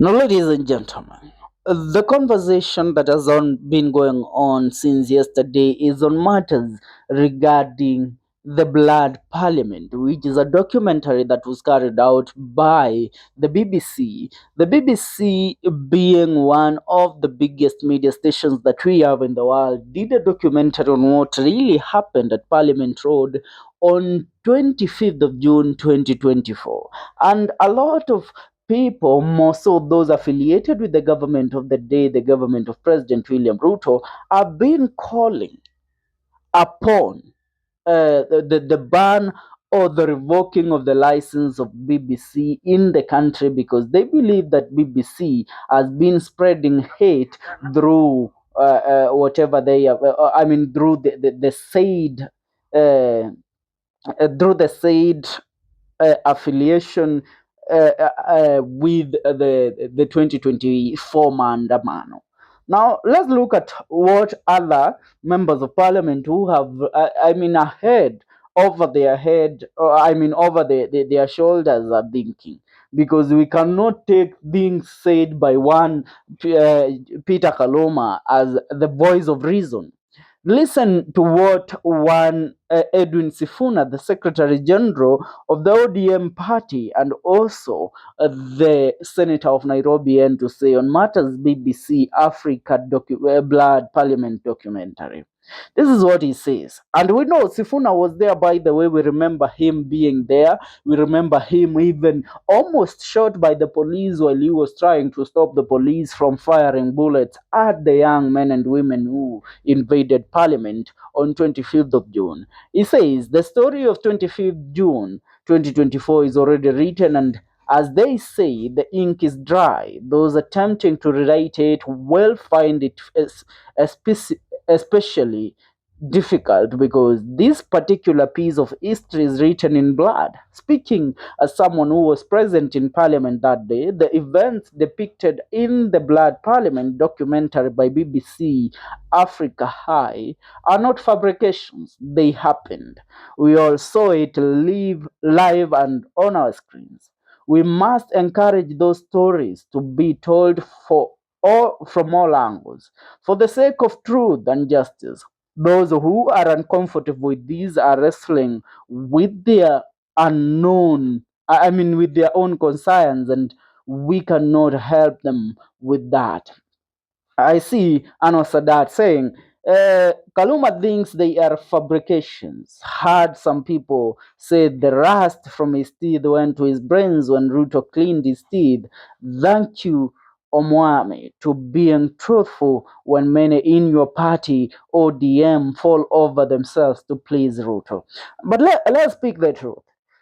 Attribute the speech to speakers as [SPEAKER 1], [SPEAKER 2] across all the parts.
[SPEAKER 1] Now, ladies and gentlemen, the conversation that has been going on since yesterday is on matters regarding the Blood Parliament, which is a documentary that was carried out by the BBC. The BBC, being one of the biggest media stations that we have in the world, did a documentary on what really happened at Parliament Road on 25th of June 2024. And a lot of people, more so those affiliated with the government of the day, the government of President William Ruto, have been calling upon the ban or the revoking of the license of BBC in the country, because they believe that BBC has been spreading hate through whatever they have, through the said, through the said affiliation with the 2024 maandamano. Now let's look at what other members of parliament who have, ahead over their head, or over their shoulders are thinking, because we cannot take things said by one Peter Kaloma as the voice of reason. Listen to what one Edwin Sifuna, the Secretary General of the ODM party and also the Senator of Nairobi, and to say on matters BBC Africa Blood Parliament documentary. This is what he says. And we know Sifuna was there, by the way. We remember him being there. We remember him even almost shot by the police while he was trying to stop the police from firing bullets at the young men and women who invaded Parliament on 25th of June. He says the story of 25th June 2024 is already written, and as they say, the ink is dry. Those attempting to rewrite it will find it especially difficult, because this particular piece of history is written in blood. Speaking as someone who was present in Parliament that day, the events depicted in the Blood Parliament documentary by BBC Africa High are not fabrications, they happened. We all saw it live and on our screens. We must encourage those stories to be told from all angles, for the sake of truth and justice. Those who are uncomfortable with these are wrestling with their with their own conscience, and we cannot help them with that. I see Anwar Sadat saying, Kaluma thinks they are fabrications. Heard some people say the rust from his teeth went to his brains when Ruto cleaned his teeth. Thank you, Omwami, to being truthful when many in your party, ODM, fall over themselves to please Ruto. But let's speak the truth.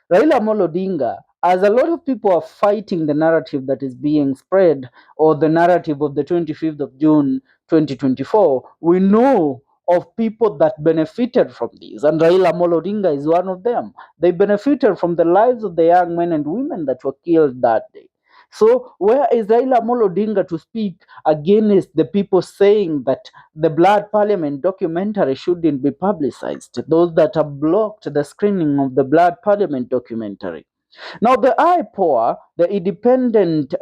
[SPEAKER 1] Raila Amolo Odinga, as a lot of people are fighting the narrative that is being spread, or the narrative of the 25th of June 2024, we know of people that benefited from this, and Raila Amolo Odinga is one of them. They benefited from the lives of the young men and women that were killed that day. So where is Raila Amolo Odinga to speak against the people saying that the Blood Parliament documentary shouldn't be publicized? Those that have blocked the screening of the Blood Parliament documentary. Now, the IPOA, the independent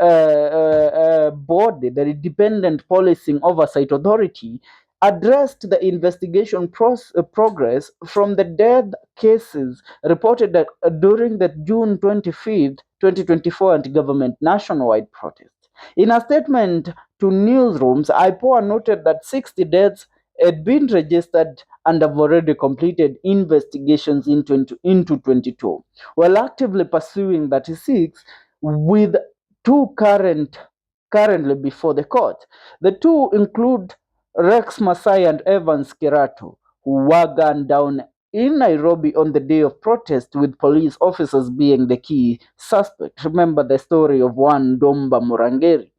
[SPEAKER 1] body, the Independent Policing Oversight Authority, addressed the investigation progress from the death cases reported during the June 25th, 2024 anti-government nationwide protest. In a statement to newsrooms, IPOA noted that 60 deaths had been registered and have already completed investigations into 22, while actively pursuing 36, with two currently before the court. The two include Rex Masai and Evans Kirato, who were gunned down in Nairobi on the day of protest, with police officers being the key suspect. Remember the story of one Domba Murangeri.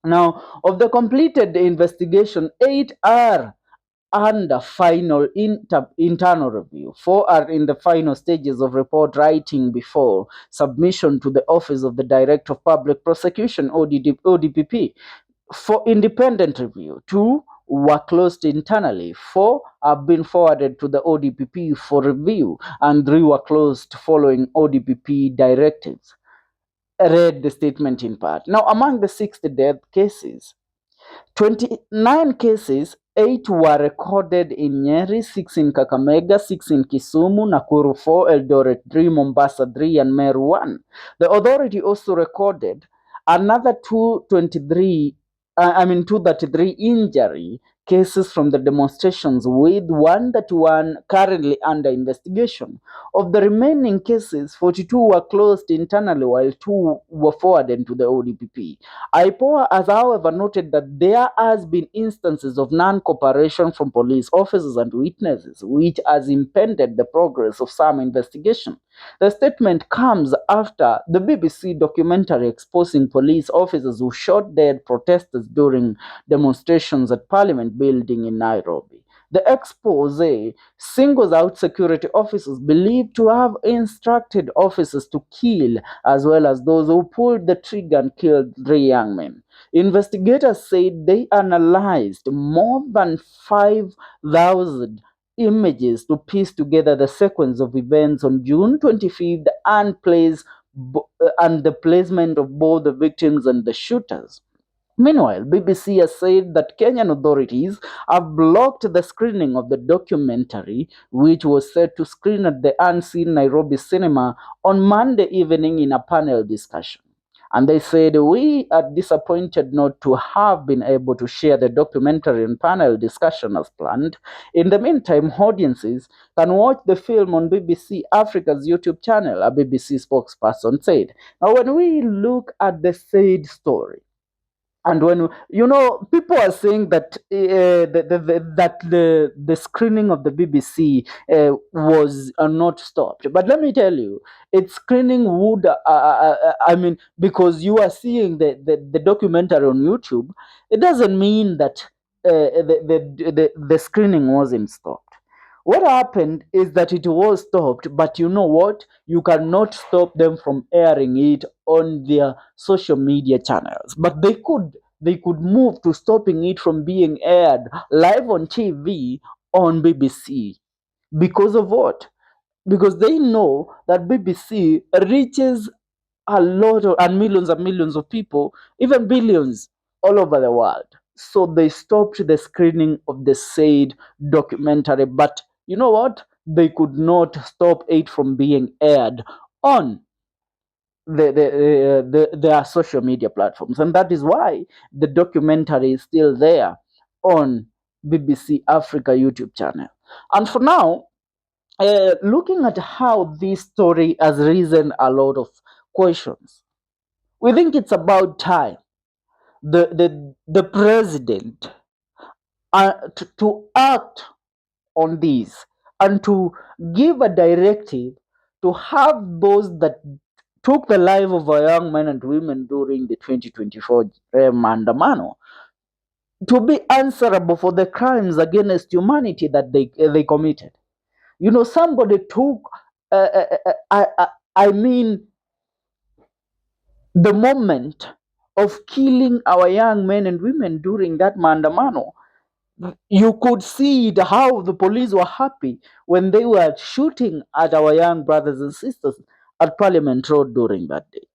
[SPEAKER 1] Now, of the completed investigation, 8 are under final internal review. 4 are in the final stages of report writing before submission to the Office of the Director of Public Prosecution, ODPP, for independent review. 2 were closed internally. 4 have been forwarded to the ODPP for review, and 3 were closed following ODPP directives. read the statement in part. Now, among the 60 death cases, 29 cases, 8 were recorded in Nyeri, 6 in Kakamega, 6 in Kisumu, Nakuru 4, Eldoret 3, Mombasa 3, and Meru 1. The authority also recorded another 233 injury cases from the demonstrations, with 131 currently under investigation. Of the remaining cases, 42 were closed internally while 2 were forwarded to the ODPP. IPOA has, however, noted that there has been instances of non-cooperation from police officers and witnesses, which has impeded the progress of some investigation. The statement comes after the BBC documentary exposing police officers who shot dead protesters during demonstrations at Parliament building in Nairobi. The expose singles out security officers believed to have instructed officers to kill, as well as those who pulled the trigger and killed 3 young men. Investigators said they analyzed more than 5,000 images to piece together the sequence of events on June 25th and the placement of both the victims and the shooters. Meanwhile, BBC has said that Kenyan authorities have blocked the screening of the documentary, which was set to screen at the Unseen Nairobi Cinema on Monday evening in a panel discussion. And they said, "We are disappointed not to have been able to share the documentary and panel discussion as planned. In the meantime, audiences can watch the film on BBC Africa's YouTube channel," a BBC spokesperson said. Now, when we look at the said story, and when people are saying that the screening of the BBC was not stopped, but let me tell you, its screening would because you are seeing the documentary on YouTube, it doesn't mean that the screening wasn't stopped. What happened is that it was stopped, but you know what? You cannot stop them from airing it on their social media channels. But they could move to stopping it from being aired live on TV on BBC. Because of what? Because they know that BBC reaches a lot of and millions of people, even billions, all over the world. So they stopped the screening of the said documentary. But you know what? They could not stop it from being aired on their social media platforms, and that is why the documentary is still there on BBC Africa YouTube channel. And for now, looking at how this story has risen a lot of questions, we think it's about time the president to act on this and to give a directive to have those that took the life of our young men and women during the 2024 Mandamano to be answerable for the crimes against humanity that they committed. Somebody took, I mean, the moment of killing our young men and women during that Mandamano. You could see it, how the police were happy when they were shooting at our young brothers and sisters at Parliament Road during that day.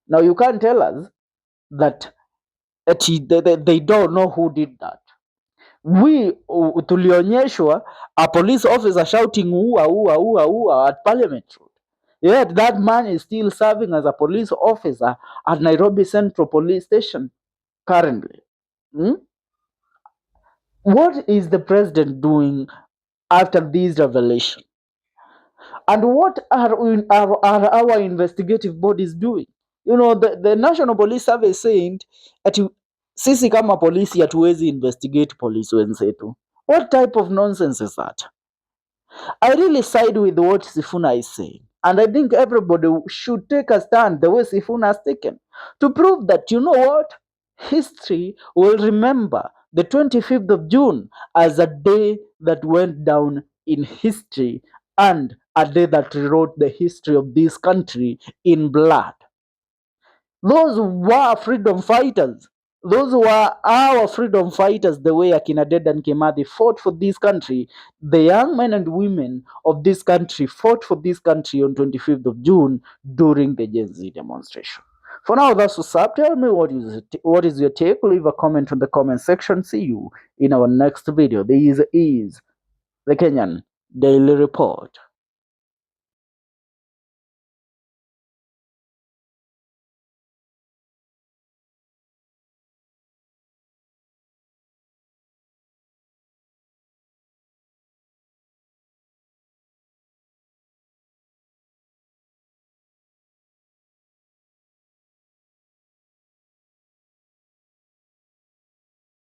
[SPEAKER 1] Now, you can't tell us that they don't know who did that. We tulionyeshwa a police officer shouting "ua ua ua ua" at Parliament Road. Yet that man is still serving as a police officer at Nairobi Central Police Station currently. Hmm? What is the president doing after this revelation? And what are our investigative bodies doing? The National Police Service is saying ati sisi kama polisi hatuwezi investigate polisi wenzetu. What type of nonsense is that? I really side with what Sifuna is saying. And I think everybody should take a stand the way Sifuna has taken to prove that, you know what? History will remember the 25th of June as a day that went down in history and a day that rewrote the history of this country in blood. Those were freedom fighters. Those were our freedom fighters, the way Akina Dedan Kimathi fought for this country. The young men and women of this country fought for this country on 25th of June during the Gen Z demonstration. For now, that's what's up. Tell me what is your take. Leave a comment on the comment section. See you in our next video. This is the Kenyan Daily Report.